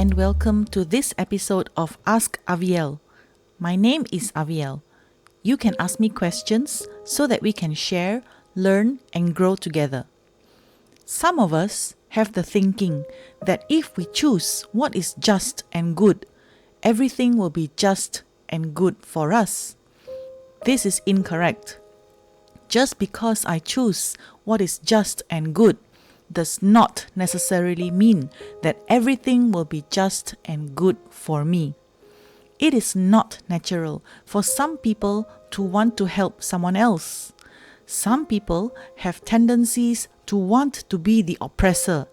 and welcome to this episode of Ask Aviel. My name is Aviel. You can ask me questions so that we can share, learn, and grow together. Some of us have the thinking that if we choose what is just and good, everything will be just and good for us. This is incorrect. Just because I choose what is just and good does not necessarily mean that everything will be just and good for me. It is not natural for some people to want to help someone else. Some people have tendencies to want to be the oppressor.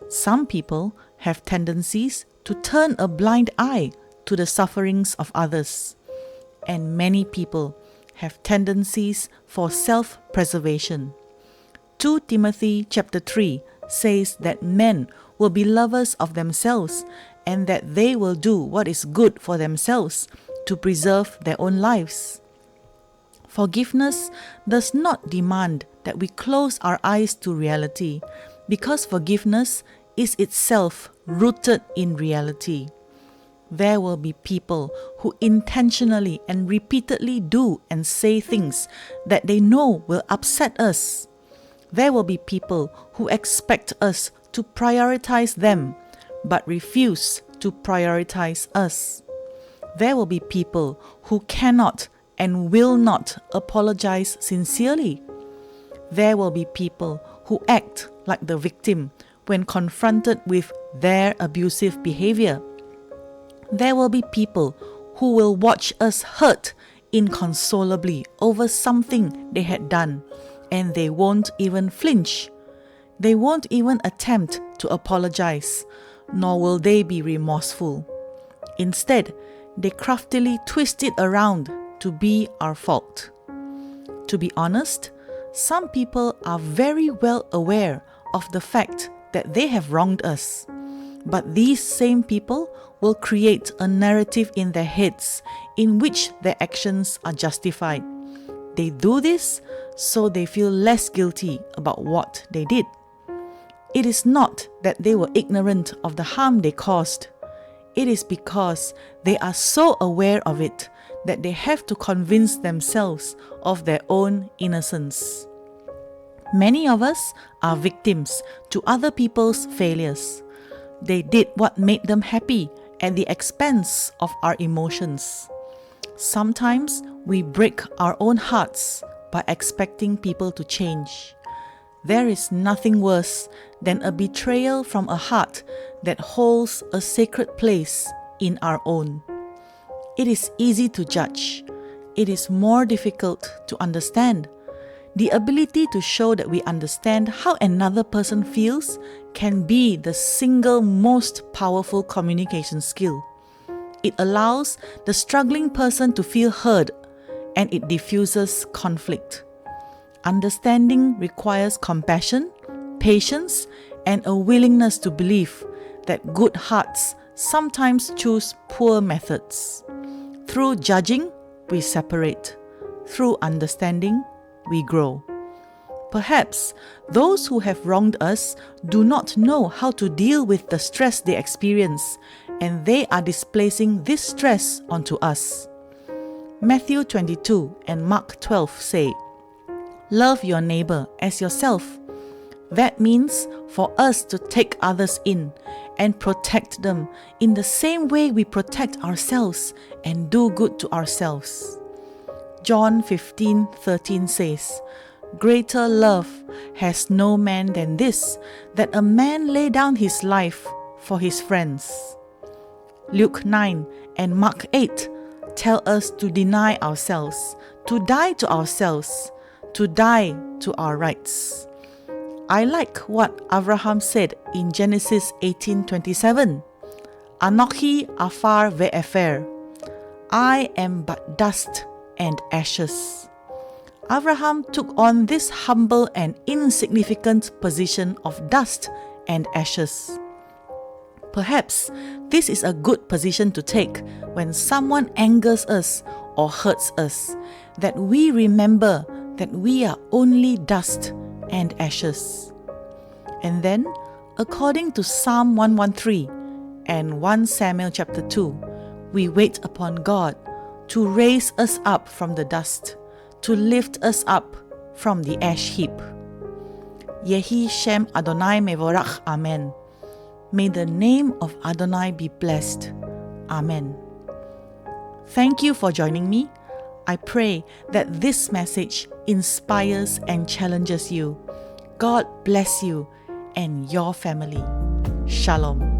Some people have tendencies to turn a blind eye to the sufferings of others. And many people have tendencies for self-preservation. 2 Timothy chapter 3 says that men will be lovers of themselves and that they will do what is good for themselves to preserve their own lives. Forgiveness does not demand that we close our eyes to reality, because forgiveness is itself rooted in reality. There will be people who intentionally and repeatedly do and say things that they know will upset us. There will be people who expect us to prioritize them, but refuse to prioritize us. There will be people who cannot and will not apologize sincerely. There will be people who act like the victim when confronted with their abusive behavior. There will be people who will watch us hurt inconsolably over something they had done, and they won't even flinch. They won't even attempt to apologize, nor will they be remorseful. Instead, they craftily twist it around to be our fault. To be honest, some people are very well aware of the fact that they have wronged us. But these same people will create a narrative in their heads in which their actions are justified. They do this so they feel less guilty about what they did. It is not that they were ignorant of the harm they caused. It is because they are so aware of it that they have to convince themselves of their own innocence. Many of us are victims to other people's failures. They did what made them happy at the expense of our emotions. Sometimes we break our own hearts by expecting people to change. There is nothing worse than a betrayal from a heart that holds a sacred place in our own. It is easy to judge. It is more difficult to understand. The ability to show that we understand how another person feels can be the single most powerful communication skill. It allows the struggling person to feel heard, and it diffuses conflict. Understanding requires compassion, patience, and a willingness to believe that good hearts sometimes choose poor methods. Through judging, we separate. Through understanding, we grow. Perhaps those who have wronged us do not know how to deal with the stress they experience, and they are displacing this stress onto us. Matthew 22 and Mark 12 say, "Love your neighbor as yourself." That means for us to take others in and protect them in the same way we protect ourselves and do good to ourselves. John 15:13 says, "Greater love has no man than this, that a man lay down his life for his friends." Luke 9 and Mark 8 tell us to deny ourselves, to die to ourselves, to die to our rights. I like what Abraham said in Genesis 18:27. "Anochi afar ve'efer." I am but dust and ashes. Abraham took on this humble and insignificant position of dust and ashes. Perhaps this is a good position to take when someone angers us or hurts us, that we remember that we are only dust and ashes. And then, according to Psalm 113, and 1 Samuel chapter 2, we wait upon God to raise us up from the dust, to lift us up from the ash heap. Yehi Shem Adonai Mevorach. Amen. May the name of Adonai be blessed. Amen. Thank you for joining me. I pray that this message inspires and challenges you. God bless you and your family. Shalom.